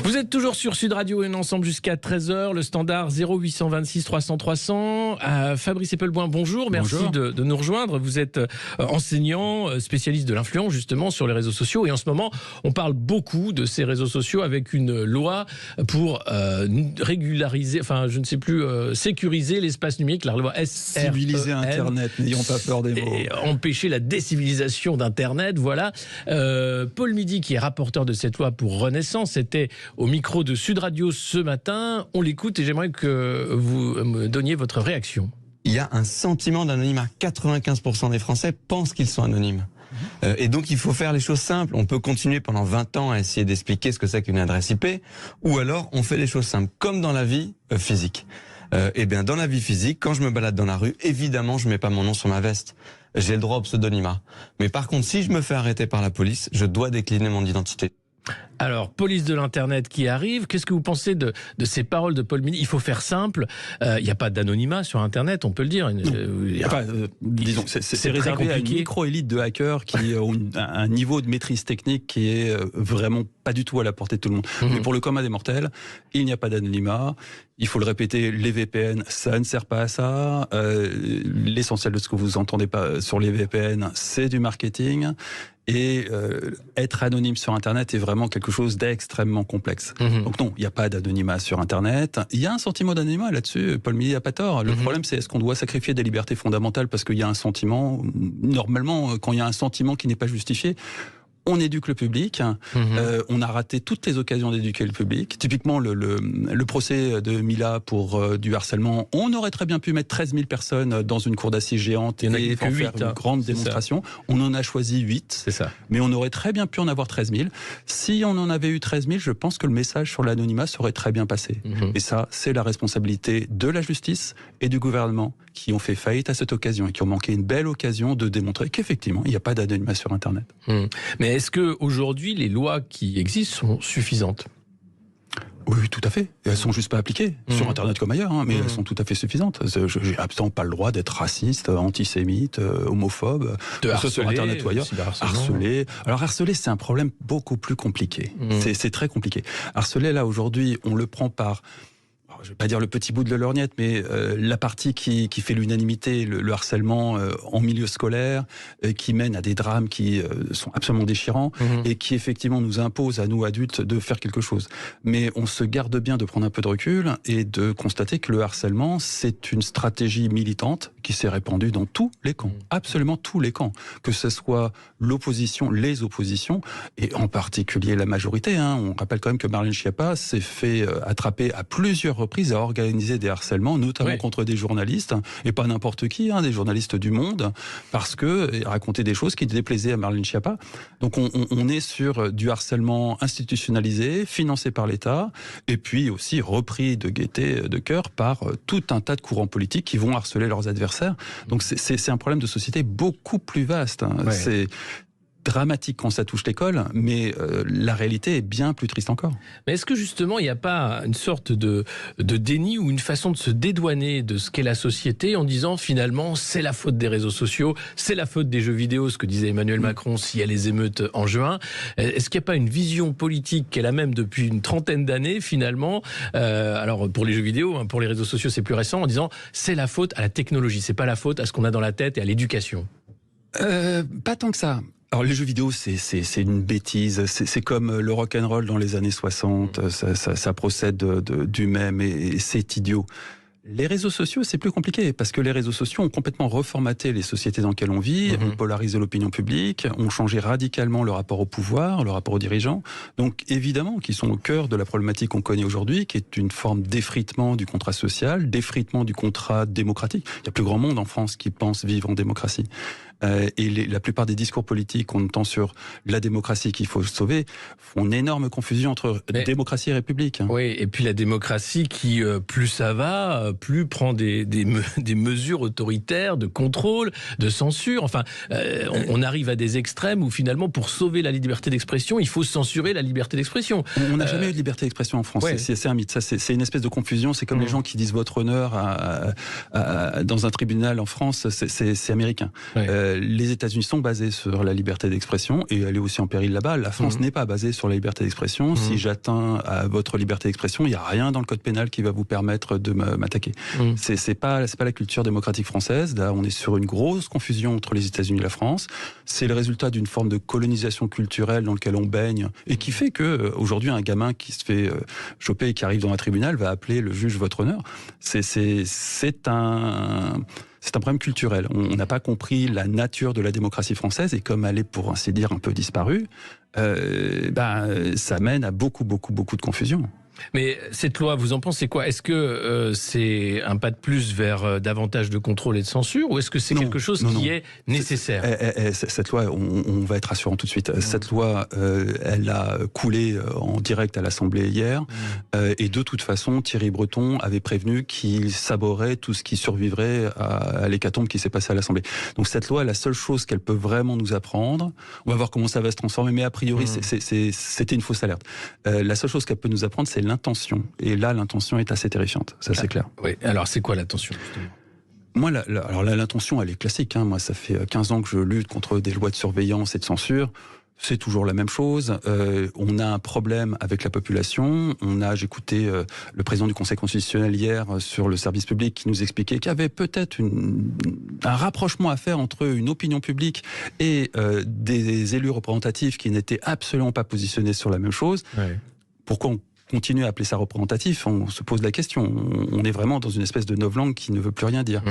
Vous êtes toujours sur Sud Radio et ensemble jusqu'à 13h. Le standard 0826 300 300. Fabrice Eppelboin, bonjour. Merci de nous rejoindre. Vous êtes enseignant, spécialiste de l'influence justement sur les réseaux sociaux. Et en ce moment, on parle beaucoup de ces réseaux sociaux avec une loi pour régulariser, enfin je ne sais plus, sécuriser l'espace numérique. La loi SREN. Civiliser Internet, n'ayons pas peur des mots. Et empêcher la décivilisation d'Internet, voilà. Paul Midi, qui est rapporteur de cette loi pour Renaissance, était au micro de Sud Radio ce matin. On l'écoute et j'aimerais que vous me donniez votre réaction. Il y a un sentiment d'anonymat. 95% des Français pensent qu'ils sont anonymes. Et donc il faut faire les choses simples. On peut continuer pendant 20 ans à essayer d'expliquer ce que c'est qu'une adresse IP, ou alors on fait les choses simples, comme dans la vie physique. Eh bien, dans la vie physique, quand je me balade dans la rue, évidemment, je mets pas mon nom sur ma veste. J'ai le droit au pseudonymat. Mais par contre, si je me fais arrêter par la police, je dois décliner mon identité. Alors, police de l'Internet qui arrive, qu'est-ce que vous pensez de ces paroles de Paul Midi? Il faut faire simple, il n'y a pas d'anonymat sur Internet, on peut le dire. Disons, c'est réservé à une micro-élite de hackers qui ont un niveau de maîtrise technique qui est vraiment pas du tout à la portée de tout le monde. Mais pour le commun des mortels, il n'y a pas d'anonymat. Il faut le répéter, les VPN, ça ne sert pas à ça. L'essentiel de ce que vous entendez pas sur les VPN, c'est du marketing. Et être anonyme sur Internet est vraiment quelque chose d'extrêmement complexe. Donc non, il n'y a pas d'anonymat sur Internet. Il y a un sentiment d'anonymat là-dessus, Paul Midi n'a pas tort. Le problème, c'est est-ce qu'on doit sacrifier des libertés fondamentales parce qu'il y a un sentiment. Normalement, quand il y a un sentiment qui n'est pas justifié, on éduque le public, on a raté toutes les occasions d'éduquer le public. Typiquement, le procès de Mila pour du harcèlement, on aurait très bien pu mettre 13 000 personnes dans une cour d'assises géante et faire une grande démonstration. On en a choisi 8, mais on aurait très bien pu en avoir 13 000. Si on en avait eu 13 000, je pense que le message sur l'anonymat serait très bien passé. Et ça, c'est la responsabilité de la justice et du gouvernement qui ont fait faillite à cette occasion et qui ont manqué une belle occasion de démontrer qu'effectivement, il n'y a pas d'anonymat sur Internet. Mais est-ce qu'aujourd'hui, les lois qui existent sont suffisantes ? Oui, tout à fait. Elles sont juste pas appliquées, sur Internet comme ailleurs, mais elles sont tout à fait suffisantes. J'ai absolument pas le droit d'être raciste, antisémite, homophobe, de harceler, sur Internet ou ailleurs. Harceler. Alors harceler, c'est un problème beaucoup plus compliqué. C'est très compliqué. Harceler, là, aujourd'hui, on le prend par... je ne vais pas dire le petit bout de la lorgnette, mais la partie qui fait l'unanimité, le harcèlement en milieu scolaire, qui mène à des drames qui sont absolument déchirants et qui effectivement nous impose à nous adultes de faire quelque chose. Mais on se garde bien de prendre un peu de recul et de constater que le harcèlement, c'est une stratégie militante qui s'est répandue dans tous les camps, absolument tous les camps, que ce soit l'opposition, les oppositions, et en particulier la majorité. On rappelle quand même que Marlène Schiappa s'est fait attraper à plusieurs reprises à organiser des harcèlements, notamment contre des journalistes, et pas n'importe qui, des journalistes du Monde, parce que racontaient des choses qui déplaisaient à Marlène Schiappa. Donc on est sur du harcèlement institutionnalisé, financé par l'État, et puis aussi repris de gaieté de cœur par tout un tas de courants politiques qui vont harceler leurs adversaires. Donc c'est un problème de société beaucoup plus vaste. C'est dramatique quand ça touche l'école, mais la réalité est bien plus triste encore. Mais est-ce que justement il n'y a pas une sorte de déni ou une façon de se dédouaner de ce qu'est la société en disant finalement c'est la faute des réseaux sociaux, c'est la faute des jeux vidéo, ce que disait Emmanuel Macron s'il y a les émeutes en juin. Est-ce qu'il n'y a pas une vision politique qui est la même depuis une trentaine d'années finalement, alors pour les jeux vidéo, pour les réseaux sociaux c'est plus récent, en disant c'est la faute à la technologie, c'est pas la faute à ce qu'on a dans la tête et à l'éducation? Pas tant que ça. Alors les jeux vidéo, c'est une bêtise. C'est comme le rock'n'roll dans les années 60. Ça procède du même et c'est idiot. Les réseaux sociaux, c'est plus compliqué parce que les réseaux sociaux ont complètement reformaté les sociétés dans lesquelles on vit, ont polarisé l'opinion publique, ont changé radicalement le rapport au pouvoir, le rapport aux dirigeants. Donc évidemment, qui sont au cœur de la problématique qu'on connaît aujourd'hui, qui est une forme d'effritement du contrat social, d'effritement du contrat démocratique. Il y a plus grand monde en France qui pense vivre en démocratie. Et la plupart des discours politiques qu'on entend sur la démocratie qu'il faut sauver font une énorme confusion entre démocratie et république. Oui, et puis la démocratie qui, plus ça va, plus prend des mesures autoritaires de contrôle, de censure. Enfin, on arrive à des extrêmes où finalement, pour sauver la liberté d'expression, il faut censurer la liberté d'expression. On n'a jamais eu de liberté d'expression en France. C'est un mythe. Ça, c'est une espèce de confusion. C'est comme les gens qui disent votre honneur dans un tribunal en France. C'est américain. Les États-Unis sont basés sur la liberté d'expression et elle est aussi en péril là-bas. La France n'est pas basée sur la liberté d'expression. Si j'atteins à votre liberté d'expression, il n'y a rien dans le code pénal qui va vous permettre de m'attaquer. C'est pas la culture démocratique française. Là, on est sur une grosse confusion entre les États-Unis et la France. C'est le résultat d'une forme de colonisation culturelle dans laquelle on baigne et qui fait que aujourd'hui un gamin qui se fait choper et qui arrive dans un tribunal va appeler le juge votre honneur. C'est un problème culturel. On n'a pas compris la nature de la démocratie française et comme elle est, pour ainsi dire, un peu disparue, ça mène à beaucoup de confusion. Mais cette loi, vous en pensez quoi? Est-ce que c'est un pas de plus vers davantage de contrôle et de censure ou est-ce que c'est quelque chose qui est nécessaire? Cette loi, on va être rassurant tout de suite. Cette loi, elle a coulé en direct à l'Assemblée hier et de toute façon, Thierry Breton avait prévenu qu'il saborait tout ce qui survivrait à l'hécatombe qui s'est passé à l'Assemblée. Donc cette loi, la seule chose qu'elle peut vraiment nous apprendre, on va voir comment ça va se transformer, mais a priori, c'était une fausse alerte. La seule chose qu'elle peut nous apprendre, c'est l'intention. Et là, l'intention est assez terrifiante. Ça, c'est clair. Oui. Alors, c'est quoi l'intention, justement? Moi, l'intention, elle est classique. Moi, ça fait 15 ans que je lutte contre des lois de surveillance et de censure. C'est toujours la même chose. On a un problème avec la population. J'écoutais le président du Conseil constitutionnel hier sur le service public qui nous expliquait qu'il y avait peut-être un rapprochement à faire entre une opinion publique et des élus représentatifs qui n'étaient absolument pas positionnés sur la même chose. Ouais. Pourquoi on continue à appeler ça représentatif? On se pose la question. On est vraiment dans une espèce de novlangue qui ne veut plus rien dire.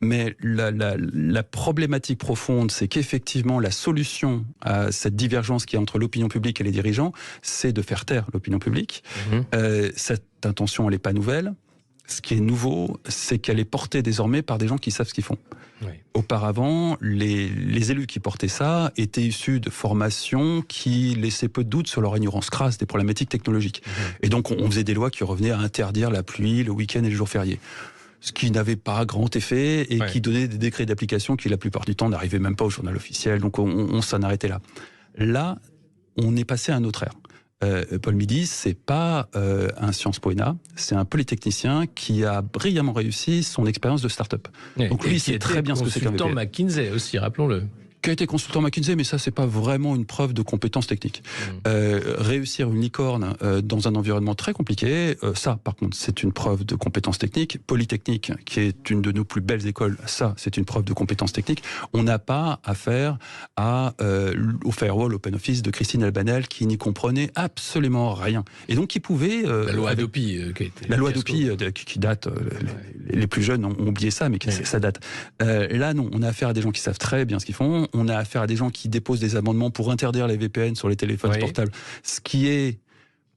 Mais la problématique profonde, c'est qu'effectivement, la solution à cette divergence qu'il y a entre l'opinion publique et les dirigeants, c'est de faire taire l'opinion publique. Cette intention, elle n'est pas nouvelle. Ce qui est nouveau, c'est qu'elle est portée désormais par des gens qui savent ce qu'ils font. Oui. Auparavant, les élus qui portaient ça étaient issus de formations qui laissaient peu de doute sur leur ignorance crasse des problématiques technologiques. Et donc, on faisait des lois qui revenaient à interdire la pluie, le week-end et les jours fériés. Ce qui n'avait pas grand effet et qui donnait des décrets d'application qui, la plupart du temps, n'arrivaient même pas au journal officiel. Donc, on s'en arrêtait là. Là, on est passé à un autre ère. Paul Midi, c'est pas un Sciences Po ENA, c'est un polytechnicien qui a brillamment réussi son expérience de start-up. Donc lui, il sait très bien ce que c'est qu'un VPN. McKinsey aussi, rappelons-le. Qui a été consultant McKinsey, mais ça, c'est pas vraiment une preuve de compétence technique. Réussir une licorne dans un environnement très compliqué, ça, par contre, c'est une preuve de compétence technique. Polytechnique, qui est une de nos plus belles écoles, ça, c'est une preuve de compétence technique. On n'a pas affaire au firewall Open Office de Christine Albanel, qui n'y comprenait absolument rien. Et donc, qui pouvait... la loi Adopi. La loi Adopi, qui date... les plus jeunes ont oublié ça, mais ça date. Là, non, on a affaire à des gens qui savent très bien ce qu'ils font. On a affaire à des gens qui déposent des amendements pour interdire les VPN sur les téléphones portables. Ce qui est,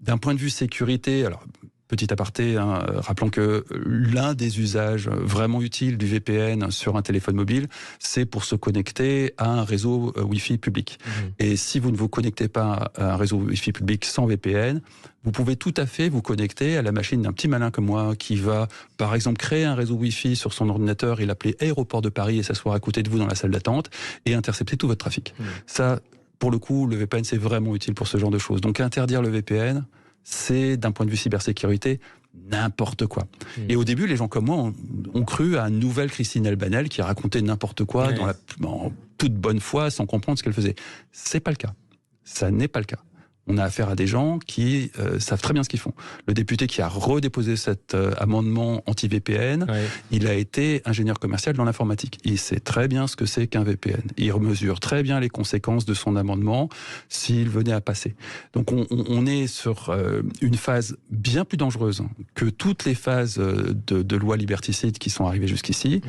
d'un point de vue sécurité, alors petit aparté, rappelons que l'un des usages vraiment utiles du VPN sur un téléphone mobile, c'est pour se connecter à un réseau Wi-Fi public. Et si vous ne vous connectez pas à un réseau Wi-Fi public sans VPN, vous pouvez tout à fait vous connecter à la machine d'un petit malin comme moi qui va, par exemple, créer un réseau Wi-Fi sur son ordinateur et l'appeler Aéroport de Paris et s'asseoir à côté de vous dans la salle d'attente et intercepter tout votre trafic. Ça, pour le coup, le VPN, c'est vraiment utile pour ce genre de choses. Donc interdire le VPN, c'est, d'un point de vue cybersécurité, n'importe quoi. Et au début, les gens comme moi ont cru à une nouvelle Christine Albanel qui racontait n'importe quoi en toute bonne foi, sans comprendre ce qu'elle faisait. C'est pas le cas. Ça n'est pas le cas. On a affaire à des gens qui savent très bien ce qu'ils font. Le député qui a redéposé cet amendement anti-VPN, il a été ingénieur commercial dans l'informatique. Il sait très bien ce que c'est qu'un VPN. Il mesure très bien les conséquences de son amendement s'il venait à passer. Donc on est sur une phase bien plus dangereuse que toutes les phases de lois liberticides qui sont arrivées jusqu'ici.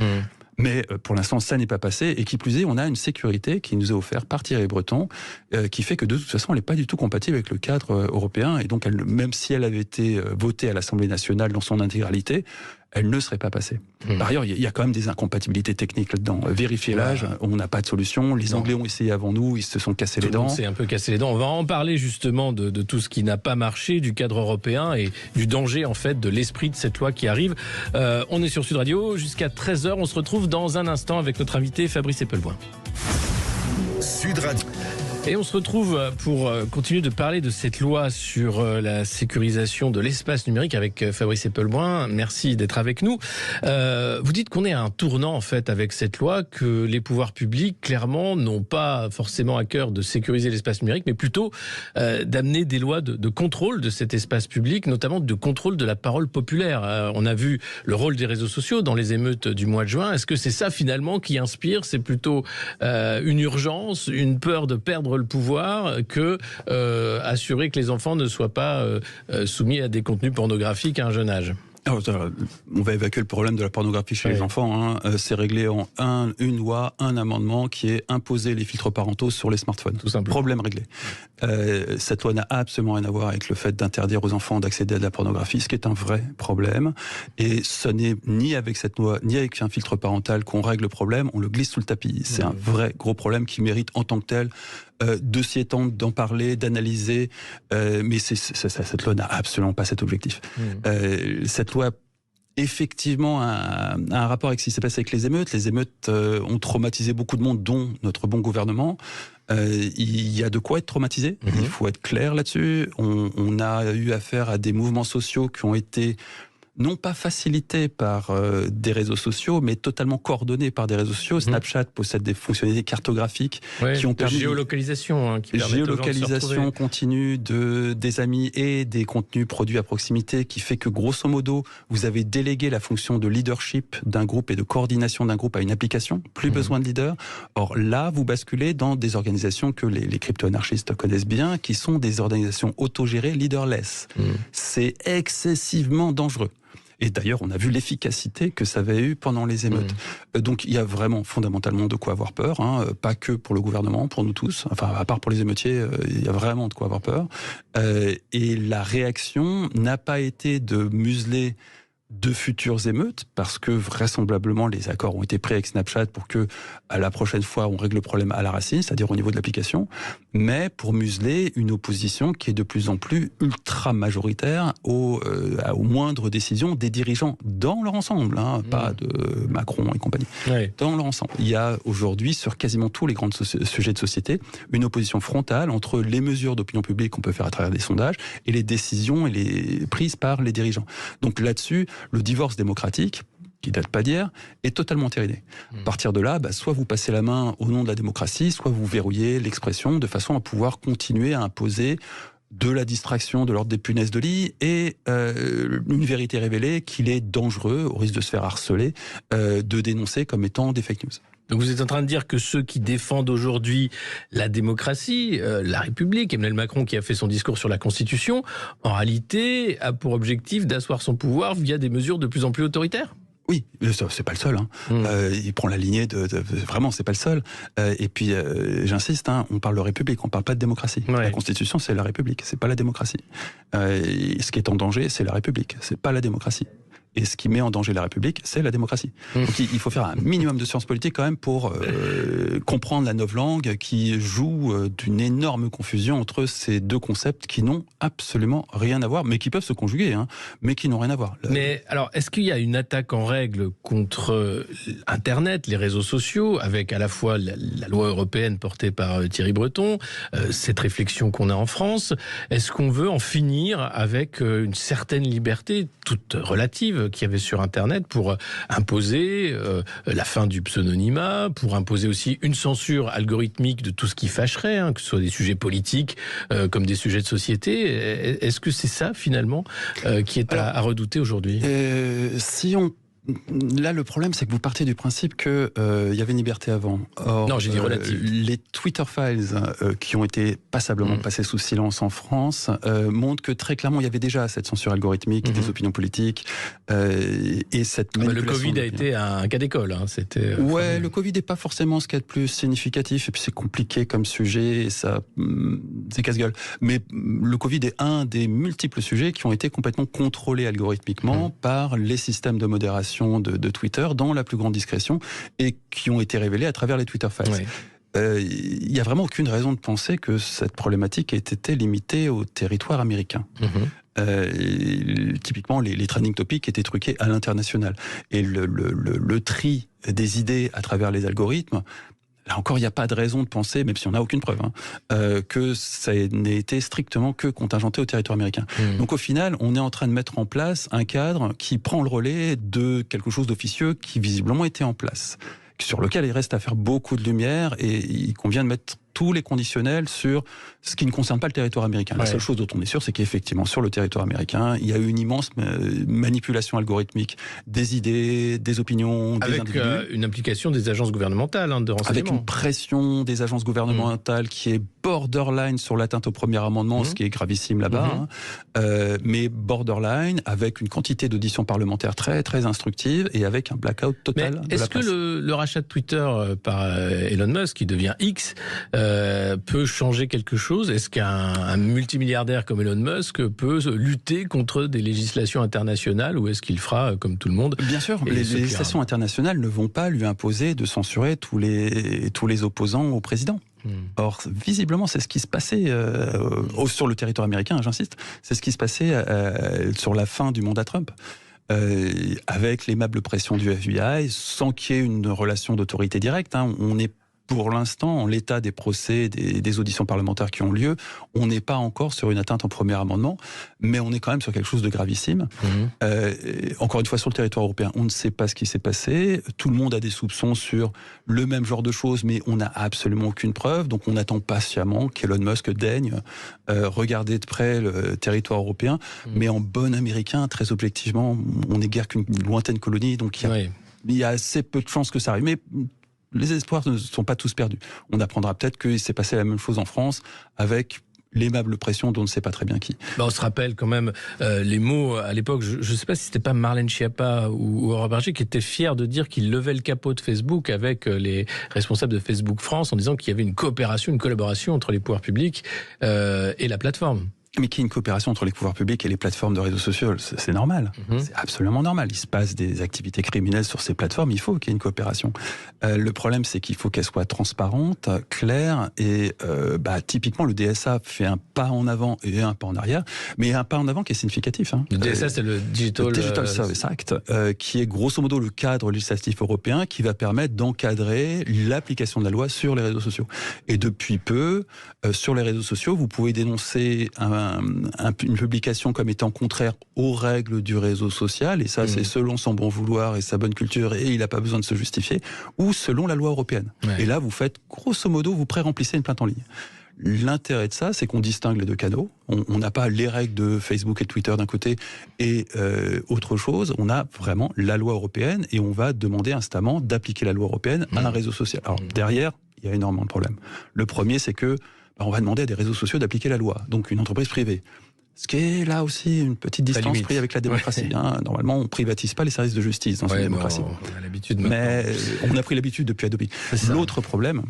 Mais pour l'instant, ça n'est pas passé. Et qui plus est, on a une sécurité qui nous est offerte par Thierry Breton, qui fait que de toute façon, elle n'est pas du tout compatible avec le cadre européen. Et donc, même si elle avait été votée à l'Assemblée nationale dans son intégralité, elle ne serait pas passée. Par ailleurs, il y a quand même des incompatibilités techniques là-dedans. Vérifier l'âge, on n'a pas de solution. Les Anglais ont essayé avant nous, ils se sont cassés les dents. C'est un peu cassé les dents. On va en parler justement de tout ce qui n'a pas marché, du cadre européen et du danger en fait de l'esprit de cette loi qui arrive. On est sur Sud Radio jusqu'à 13h. On se retrouve dans un instant avec notre invité Fabrice Epelboin. Sud Radio. Et on se retrouve pour continuer de parler de cette loi sur la sécurisation de l'espace numérique avec Fabrice Eppelbrun. Merci d'être avec nous. Vous dites qu'on est à un tournant en fait avec cette loi, que les pouvoirs publics clairement n'ont pas forcément à cœur de sécuriser l'espace numérique, mais plutôt d'amener des lois de contrôle de cet espace public, notamment de contrôle de la parole populaire. On a vu le rôle des réseaux sociaux dans les émeutes du mois de juin. Est-ce que c'est ça finalement qui inspire? C'est plutôt une urgence, une peur de perdre le pouvoir que assurer que les enfants ne soient pas soumis à des contenus pornographiques à un jeune âge? Alors, on va évacuer le problème de la pornographie chez les enfants. C'est réglé en une loi, un amendement qui est imposer les filtres parentaux sur les smartphones. Tout simplement. Problème réglé. Cette loi n'a absolument rien à voir avec le fait d'interdire aux enfants d'accéder à de la pornographie, ce qui est un vrai problème. Et ce n'est ni avec cette loi, ni avec un filtre parental qu'on règle le problème, on le glisse sous le tapis. C'est un vrai gros problème qui mérite en tant que tel de s'y étendre, d'en parler, d'analyser, mais cette loi n'a absolument pas cet objectif. Cette loi, effectivement, a un rapport avec ce qui s'est passé avec les émeutes. Les émeutes ont traumatisé beaucoup de monde, dont notre bon gouvernement. Il y a de quoi être traumatisé, il faut être clair là-dessus. On a eu affaire à des mouvements sociaux qui ont été non pas facilité par des réseaux sociaux, mais totalement coordonné par des réseaux sociaux. Snapchat possède des fonctionnalités cartographiques qui ont permis... Géolocalisation, qui permet géolocalisation continue des amis et des contenus produits à proximité, qui fait que, grosso modo, vous avez délégué la fonction de leadership d'un groupe et de coordination d'un groupe à une application. Plus besoin de leader. Or, là, vous basculez dans des organisations que les crypto-anarchistes connaissent bien, qui sont des organisations autogérées, leaderless. C'est excessivement dangereux. Et d'ailleurs, on a vu l'efficacité que ça avait eu pendant les émeutes. Donc, il y a vraiment fondamentalement de quoi avoir peur, pas que pour le gouvernement, pour nous tous. Enfin, à part pour les émeutiers, il y a vraiment de quoi avoir peur. Et la réaction n'a pas été de museler de futures émeutes, parce que vraisemblablement les accords ont été pris avec Snapchat pour que à la prochaine fois on règle le problème à la racine, c'est-à-dire au niveau de l'application, mais pour museler une opposition qui est de plus en plus ultra majoritaire aux moindres décisions des dirigeants dans leur ensemble, pas de Macron et compagnie, dans leur ensemble. Il y a aujourd'hui sur quasiment tous les grands sujets de société une opposition frontale entre les mesures d'opinion publique qu'on peut faire à travers des sondages et les décisions prises par les dirigeants. Donc là-dessus, le divorce démocratique, qui date pas d'hier, est totalement entériné. À partir de là, soit vous passez la main au nom de la démocratie, soit vous verrouillez l'expression de façon à pouvoir continuer à imposer de la distraction de l'ordre des punaises de lit et une vérité révélée qu'il est dangereux, au risque de se faire harceler, de dénoncer comme étant des fake news. Donc vous êtes en train de dire que ceux qui défendent aujourd'hui la démocratie, la République, Emmanuel Macron qui a fait son discours sur la Constitution, en réalité a pour objectif d'asseoir son pouvoir via des mesures de plus en plus autoritaires? Oui, c'est pas le seul. Il prend la lignée vraiment, c'est pas le seul. Et puis, j'insiste, on parle de République, on parle pas de démocratie. La Constitution, c'est la République, c'est pas la démocratie. Ce qui est en danger, c'est la République, c'est pas la démocratie. Et ce qui met en danger la République, c'est la démocratie. Donc il faut faire un minimum de sciences politiques quand même pour comprendre la novlangue qui joue d'une énorme confusion entre ces deux concepts qui n'ont absolument rien à voir, mais qui peuvent se conjuguer, mais qui n'ont rien à voir. Mais alors, est-ce qu'il y a une attaque en règle contre Internet, les réseaux sociaux, avec à la fois la loi européenne portée par Thierry Breton, cette réflexion qu'on a en France? Est-ce qu'on veut en finir avec une certaine liberté, toute relative, qu'il y avait sur Internet, pour imposer la fin du pseudonymat, pour imposer aussi une censure algorithmique de tout ce qui fâcherait, que ce soit des sujets politiques comme des sujets de société? Est-ce que c'est ça, finalement, qui est à redouter aujourd'hui? Là, le problème, c'est que vous partez du principe qu'il y avait une liberté avant. Or, non, j'ai dit relative. Les Twitter Files qui ont été passablement passés sous silence en France montrent que très clairement, il y avait déjà cette censure algorithmique des opinions politiques et cette manipulation. Le Covid a été un cas d'école. C'était. Le Covid n'est pas forcément ce qu'il y a de plus significatif, et puis c'est compliqué comme sujet, et ça, c'est casse-gueule. Mais le Covid est un des multiples sujets qui ont été complètement contrôlés algorithmiquement par les systèmes de modération de Twitter dans la plus grande discrétion et qui ont été révélés à travers les Twitter Files. Il n'y a vraiment aucune raison de penser que cette problématique ait été limitée au territoire américain. Typiquement, les trending topics étaient truqués à l'international. Et le tri des idées à travers les algorithmes Là encore, il n'y a pas de raison de penser, même si on n'a aucune preuve, que ça n'ait été strictement que contingenté au territoire américain. Donc au final, on est en train de mettre en place un cadre qui prend le relais de quelque chose d'officieux qui visiblement était en place, sur lequel il reste à faire beaucoup de lumière, et il convient de mettre tous les conditionnels sur ce qui ne concerne pas le territoire américain. La seule chose dont on est sûr, c'est qu'effectivement, sur le territoire américain, il y a eu une immense manipulation algorithmique des idées, des opinions, des individus. Avec une implication des agences gouvernementales de renseignement. Avec une pression des agences gouvernementales qui est borderline sur l'atteinte au premier amendement, ce qui est gravissime là-bas, mais borderline, avec une quantité d'auditions parlementaires très, très instructives et avec un blackout total de la presse. Est-ce que le rachat de Twitter par Elon Musk, qui devient X, peut changer quelque chose? Est-ce qu'un multimilliardaire comme Elon Musk peut lutter contre des législations internationales, ou est-ce qu'il fera comme tout le monde? Bien sûr, les législations internationales ne vont pas lui imposer de censurer tous les opposants au président. Or, visiblement, c'est ce qui se passait sur le territoire américain, j'insiste, c'est ce qui se passait sur la fin du mandat Trump. Avec l'aimable pression du FBI, sans qu'il y ait une relation d'autorité directe. On est pour l'instant, en l'état des procès, des auditions parlementaires qui ont lieu, on n'est pas encore sur une atteinte au premier amendement, mais on est quand même sur quelque chose de gravissime. Encore une fois, sur le territoire européen, on ne sait pas ce qui s'est passé. Tout le monde a des soupçons sur le même genre de choses, mais on n'a absolument aucune preuve. Donc on attend patiemment qu'Elon Musk daigne regarder de près le territoire européen. Mais en bon américain, très objectivement, on n'est guère qu'une lointaine colonie, donc il y a assez peu de chances que ça arrive. Mais les espoirs ne sont pas tous perdus. On apprendra peut-être qu'il s'est passé la même chose en France avec l'aimable pression dont on ne sait pas très bien qui. On se rappelle quand même les mots à l'époque, je ne sais pas si c'était pas Marlène Schiappa ou Aurore Berger qui étaient fiers de dire qu'ils levaient le capot de Facebook avec les responsables de Facebook France en disant qu'il y avait une coopération, une collaboration entre les pouvoirs publics et la plateforme. Mais qu'il y ait une coopération entre les pouvoirs publics et les plateformes de réseaux sociaux, c'est normal. C'est absolument normal. Il se passe des activités criminelles sur ces plateformes, il faut qu'il y ait une coopération. Le problème, c'est qu'il faut qu'elle soit transparente, claire, et typiquement, le DSA fait un pas en avant et un pas en arrière, mais un pas en avant qui est significatif. Le DSA, c'est le Digital Service Act, qui est grosso modo le cadre législatif européen qui va permettre d'encadrer l'application de la loi sur les réseaux sociaux. Et depuis peu, sur les réseaux sociaux, vous pouvez dénoncer une publication comme étant contraire aux règles du réseau social, et ça c'est selon son bon vouloir et sa bonne culture, et il n'a pas besoin de se justifier, ou selon la loi européenne. Et là vous faites, grosso modo, vous pré-remplissez une plainte en ligne. L'intérêt de ça, c'est qu'on distingue les deux canaux. On n'a pas les règles de Facebook et Twitter d'un côté et autre chose. On a vraiment la loi européenne, et on va demander instamment d'appliquer la loi européenne à un réseau social. Alors derrière, il y a énormément de problèmes. Le premier, c'est que on va demander à des réseaux sociaux d'appliquer la loi, donc une entreprise privée. Ce qui est là aussi une petite distance prise avec la démocratie. Normalement, on ne privatise pas les services de justice dans une démocratie. On a l'habitude mais on a pris l'habitude depuis Adobe. L'autre problème,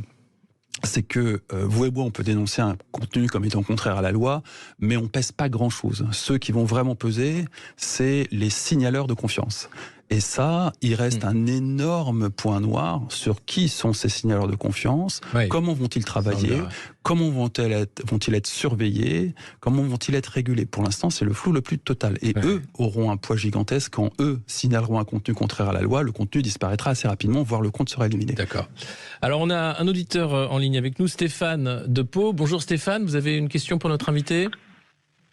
c'est que vous et moi, on peut dénoncer un contenu comme étant contraire à la loi, mais on pèse pas grand-chose. Ceux qui vont vraiment peser, c'est les signaleurs de confiance. Et ça, il reste un énorme point noir sur qui sont ces signaleurs de confiance, comment vont-ils travailler, comment vont-ils être surveillés, comment vont-ils être régulés. Pour l'instant, c'est le flou le plus total. Et eux auront un poids gigantesque quand eux signaleront un contenu contraire à la loi. Le contenu disparaîtra assez rapidement, voire le compte sera éliminé. D'accord. Alors, on a un auditeur en ligne avec nous, Stéphane de Pau. Bonjour Stéphane, vous avez une question pour notre invité ?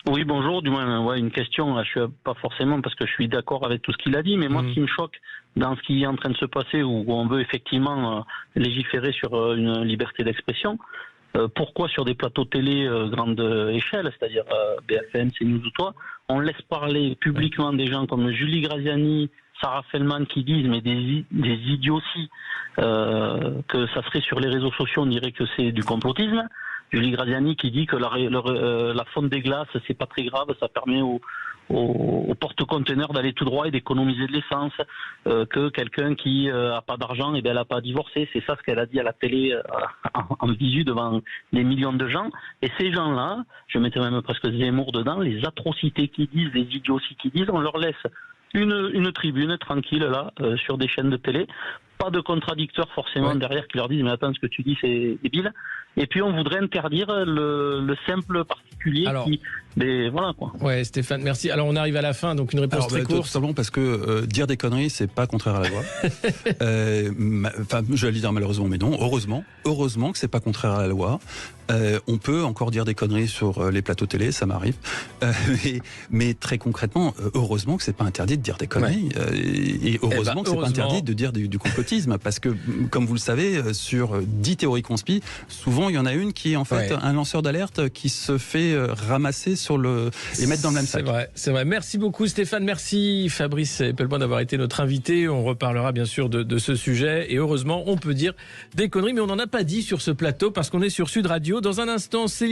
Oui, bonjour. Du moins, une question. Je suis pas forcément parce que je suis d'accord avec tout ce qu'il a dit, mais moi, ce qui me choque dans ce qui est en train de se passer, où on veut effectivement légiférer sur une liberté d'expression, pourquoi sur des plateaux télé grande échelle, c'est-à-dire BFM, CNews ou toi, on laisse parler publiquement des gens comme Julie Graziani, Sarah Feldman qui disent, mais des idioties, que ça serait sur les réseaux sociaux, on dirait que c'est du complotisme. Julie Graziani qui dit que la fonte des glaces, c'est pas très grave, ça permet aux porte-conteneurs d'aller tout droit et d'économiser de l'essence, que quelqu'un qui a pas d'argent, elle a pas divorcé. C'est ça ce qu'elle a dit à la télé en visu devant des millions de gens. Et ces gens-là, je mettais même presque Zemmour dedans, les atrocités qu'ils disent, les idioties qu'ils disent, on leur laisse une tribune tranquille là sur des chaînes de télé. Pas de contradicteurs forcément derrière qui leur disent mais attends, ce que tu dis c'est débile. Et puis on voudrait interdire le simple particulier Mais voilà, quoi. Ouais, Stéphane, merci. Alors, on arrive à la fin, donc une réponse très courte. Tout simplement parce que dire des conneries, c'est pas contraire à la loi. Enfin, j'allais dire malheureusement, mais non. Heureusement que c'est pas contraire à la loi. On peut encore dire des conneries sur les plateaux télé, ça m'arrive. Mais très concrètement, heureusement que c'est pas interdit de dire des conneries. Et heureusement que c'est pas interdit de dire du complotisme. Parce que, comme vous le savez, sur 10 théories conspi, souvent il y en a une qui est en fait un lanceur d'alerte qui se fait ramasser et mettre dans le même sac. C'est vrai. Merci beaucoup Stéphane, merci Fabrice Epelbaum d'avoir été notre invité. On reparlera bien sûr de ce sujet. Et heureusement, on peut dire des conneries, mais on n'en a pas dit sur ce plateau parce qu'on est sur Sud Radio. Dans un instant, Céline